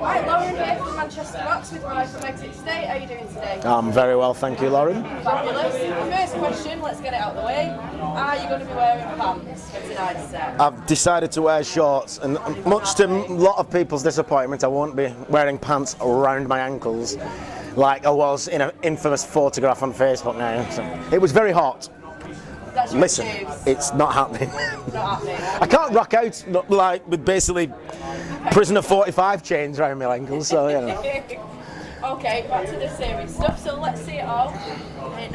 Right, Lauren here from Manchester Rocks with Live from Exit State. How are you doing today? I'm very well, thank you, Lauren. Fabulous. First question, let's get it out of the way. Are you going to be wearing pants for tonight's set? I've decided to wear shorts, and much to a lot of people's disappointment, I won't be wearing pants around my ankles like I was in an infamous photograph on Facebook now. So, it was very hot. That's your Listen, excuse. it's not happening. Not happening. I can't rock out like with basically prisoner 45 chains around my ankles, so you know. Okay, back to the serious stuff, so let's see it all.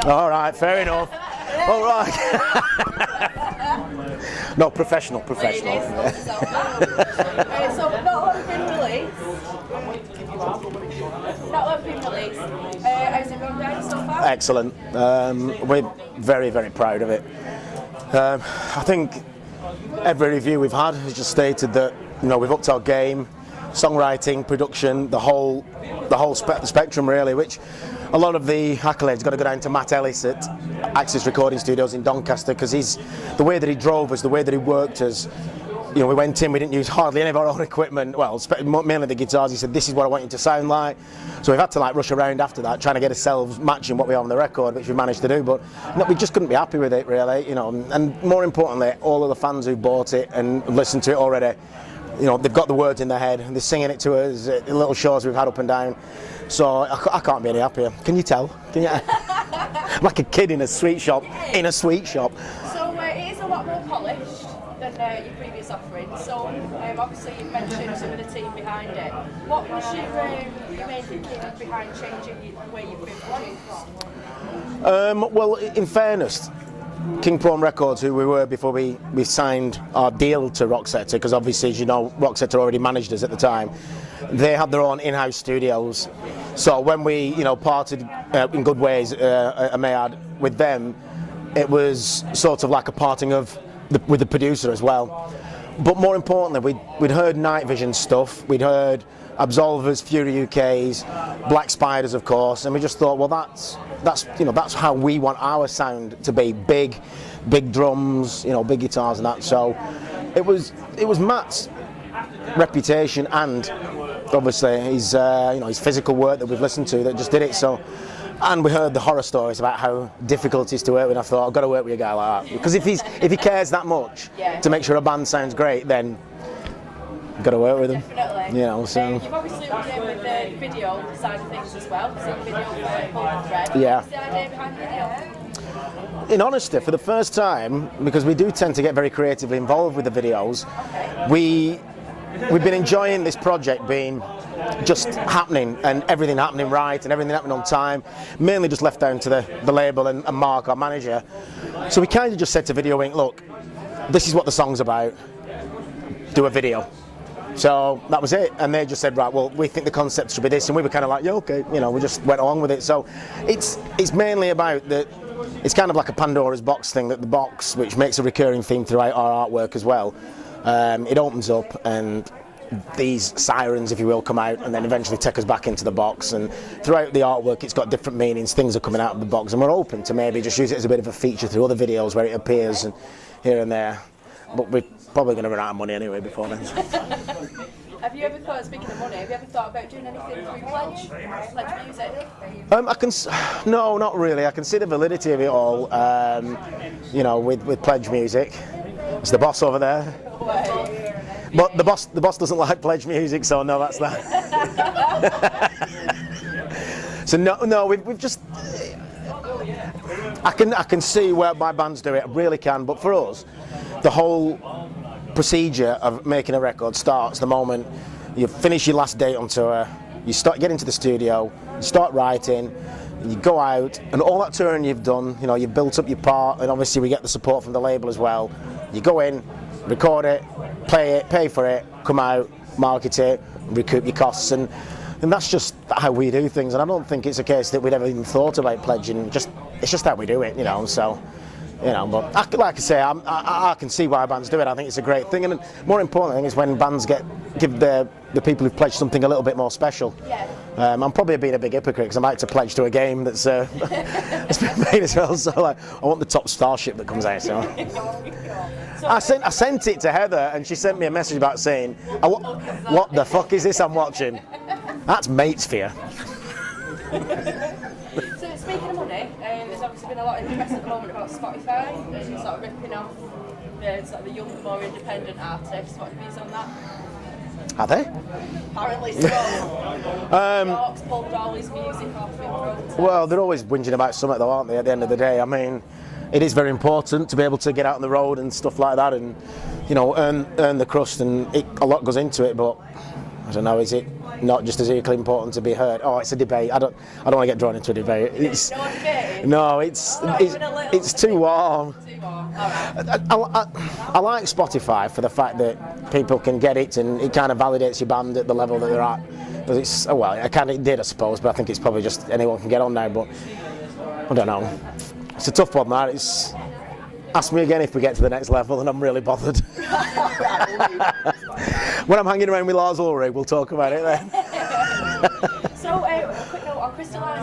All right, fair enough. All right. No, professional. Ladies, hold yourself down. So not a lot have been released. How's it been going so far? Excellent. We're very, very proud of it. I think every review we've had has just stated that we've upped our game, songwriting, production, the whole spectrum really. Which a lot of the accolades got to go down to Matt Ellis at Axis Recording Studios in Doncaster, because the way that he drove us, the way that he worked us. We went in, we didn't use hardly any of our own equipment, well, mainly the guitars. He said, this is what I want you to sound like. So we've had to rush around after that, trying to get ourselves matching what we have on the record, which we managed to do, but we just couldn't be happy with it, really, And more importantly, all of the fans who bought it and listened to it already, they've got the words in their head, and they're singing it to us at the little shows we've had up and down. So I can't be any happier. Can you tell? Can you? I'm like a kid in a sweet shop, So it is a lot more polished than your previous offering. So obviously you've mentioned some of the team behind it. What was your main thinking behind changing the way you've been produced? Well, in fairness, King Prawn Records, who we were before we signed our deal to Roxetter, because obviously, as you know, Roxetter already managed us at the time, they had their own in-house studios. So when we parted in good ways, I may add, with them, it was sort of like a parting with the producer as well. But more importantly, we'd heard Night Vision stuff, we'd heard Absolvers, Fury UK's, Black Spiders, of course, and we just thought, well, that's how we want our sound to be: big drums, big guitars and that. So it was Matt's reputation and obviously his physical work that we've listened to that just did it. So. And we heard the horror stories about how difficult it is to work with. I thought, I've got to work with a guy like that, because if he cares that much to make sure a band sounds great, then you've got to work with him. Definitely. So you've obviously been in with the video side of things as well. You've seen the video for Golden Thread. Yeah. What's the idea behind the video? In honesty, for the first time, because we do tend to get very creatively involved with the videos, we've been enjoying this project being just happening, and everything happening right and everything happening on time, mainly just left down to the label and Mark, our manager. So we kind of just said to Video Inc., look, this is what the song's about, do a video. So that was it, and they just said, right, well, we think the concept should be this, and we were kind of like, yeah, okay, we just went along with it. So it's mainly about that. It's kind of like a Pandora's box thing, that the box, which makes a recurring theme throughout our artwork as well, it opens up and these sirens, if you will, come out and then eventually take us back into the box, and throughout the artwork it's got different meanings, things are coming out of the box, and we're open to maybe just use it as a bit of a feature through other videos where it appears and here and there, but we're probably going to run out of money anyway before then. Have you ever thought, speaking of money, have you ever thought about doing anything through Pledge Music? No, not really. I can see the validity of it all, with Pledge Music. It's the boss over there. But the boss doesn't like Pledge Music, so no, that's that. So no, we've just. I can see where my bands do it. I really can. But for us, the whole procedure of making a record starts the moment you finish your last date on tour. You get into the studio, you start writing, you go out, and all that touring you've done, you've built up your part, and obviously we get the support from the label as well. You go in, record it, play it, pay for it, come out, market it, recoup your costs, and that's just how we do things. And I don't think it's a case that we'd ever even thought about pledging. It's just how we do it, So, but like I say, I can see why bands do it. I think it's a great thing, and more important thing is when bands give the people who've pledged something a little bit more special. Yeah. I'm probably being a big hypocrite because I'm about to pledge to a game that's that's been made as well. So like, I want the top starship that comes out. So I sent it to Heather, and she sent me a message about saying, "What the fuck is this I'm watching?" That's mate's fear. So speaking of money, there's obviously been a lot of interest at the moment about Spotify and sort of ripping off the younger, more independent artists. What are your views on that? Are they? Apparently so. York's pulled all his music off in protest. Well, they're always whinging about something though, aren't they, at the end of the day? I mean, it is very important to be able to get out on the road and stuff like that and, you know, earn the crust, and a lot goes into it, but I don't know, is it not just as equally important to be heard? Oh, it's a debate. I don't want to get drawn into a debate. It's too warm. I like Spotify for the fact that people can get it, and it kind of validates your band at the level that they're at. Because it's, it did, I suppose, but I think it's probably just anyone can get on now. But I don't know. It's a tough one, that. It's, ask me again if we get to the next level, and I'm really bothered. When I'm hanging around with Lars Ulrich, we'll talk about it then. So, a quick note on Crystalline.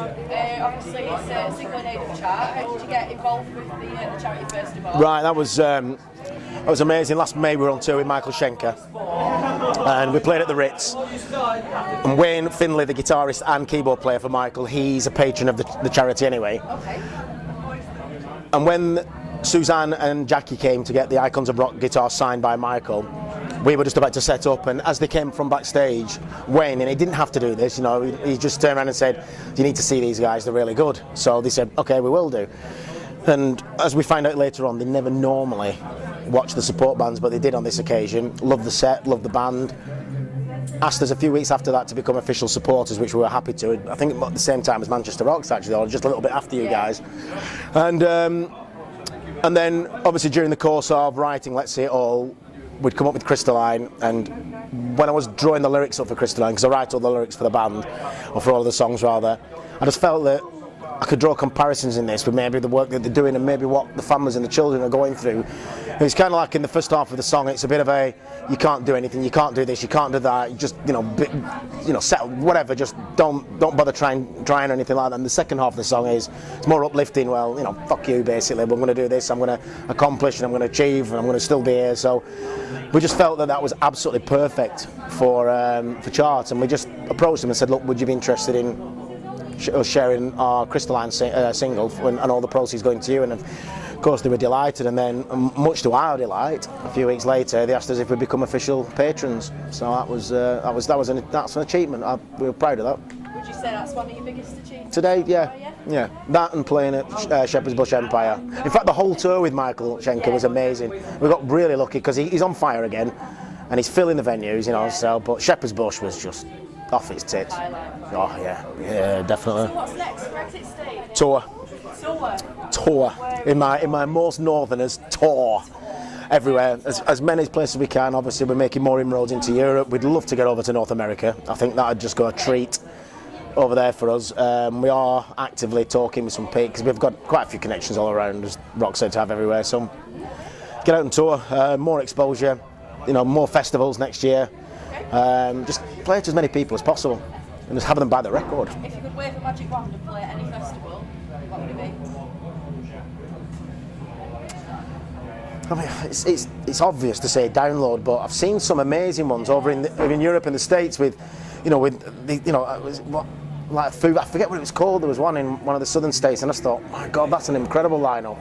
Obviously, it's a single in the chart. How did you get involved with the charity festival? Right, that was amazing. Last May we were on tour with Michael Schenker, and we played at the Ritz. And Wayne Finlay, the guitarist and keyboard player for Michael, he's a patron of the charity anyway. Okay. And when Suzanne and Jackie came to get the Icons of Rock guitar signed by Michael, we were just about to set up, and as they came from backstage, Wayne, and he didn't have to do this, you know, he just turned around and said, "You need to see these guys, they're really good." So they said, "Okay, we will do." And as we find out later on, they never normally watch the support bands, but they did on this occasion. Loved the set, loved the band. Asked us a few weeks after that to become official supporters, which we were happy to. I think at the same time as Manchester Rocks, actually, or just a little bit after you guys. And then, obviously, during the course of writing Let's See It All, we'd come up with Crystalline, and when I was drawing the lyrics up for Crystalline, because I write all the lyrics for the band, or for all of the songs rather, I just felt that I could draw comparisons in this with maybe the work that they're doing and maybe what the families and the children are going through. It's kind of like in the first half of the song, it's a bit of a, you can't do anything, you can't do this, you can't do that, you just, settle, whatever, just don't bother trying or anything like that. And the second half of the song is, it's more uplifting, well, fuck you basically, we're going to do this, I'm going to accomplish and I'm going to achieve and I'm going to still be here. So we just felt that was absolutely perfect for charts, and we just approached them and said, look, would you be interested in sharing our Crystalline single and all the proceeds going to you? And of course they were delighted, and then much to our delight, a few weeks later they asked us if we'd become official patrons. So that's an achievement. We were proud of that. Would you say that's one of your biggest achievements? Today, yeah. That and playing at Shepherd's Bush Empire. In fact, the whole tour with Michael Schenker was amazing. We got really lucky because he's on fire again, and he's filling the venues, So, but Shepherd's Bush was just off its tits. Oh yeah, definitely. So what's next for Exit Stage? Tour. In my most northerners, tour. Everywhere, as many places as we can. Obviously, we're making more inroads into Europe. We'd love to get over to North America. I think that'd just go a treat over there for us. We are actively talking with some people because we've got quite a few connections all around, as Rock said, to have everywhere. So get out and tour, more exposure, more festivals next year. Just play to as many people as possible and just have them buy the record. If you could wave a magic wand and play at any festival, what would it be? I mean, it's obvious to say Download, but I've seen some amazing ones over in Europe and the States with like food. I forget what it was called. There was one in one of the southern states, and I just thought, my God, that's an incredible lineup.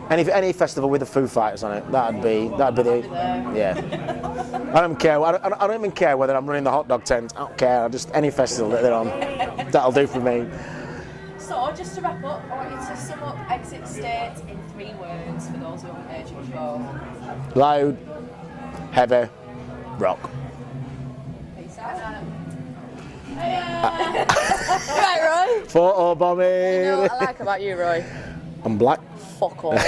Any festival with the Foo Fighters on it, that'd be yeah. I don't care. I don't even care whether I'm running the hot dog tent. I don't care. Just any festival that they're on, that'll do for me. So just to wrap up, I want you to sum up Exit State in 3 words for those who haven't heard you before. Loud, heavy, rock. Peace out. Right, Roy? Photo bombing. You know what I like about you, Roy? I'm black. Fuck off.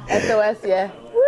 SOS, yeah. Woo!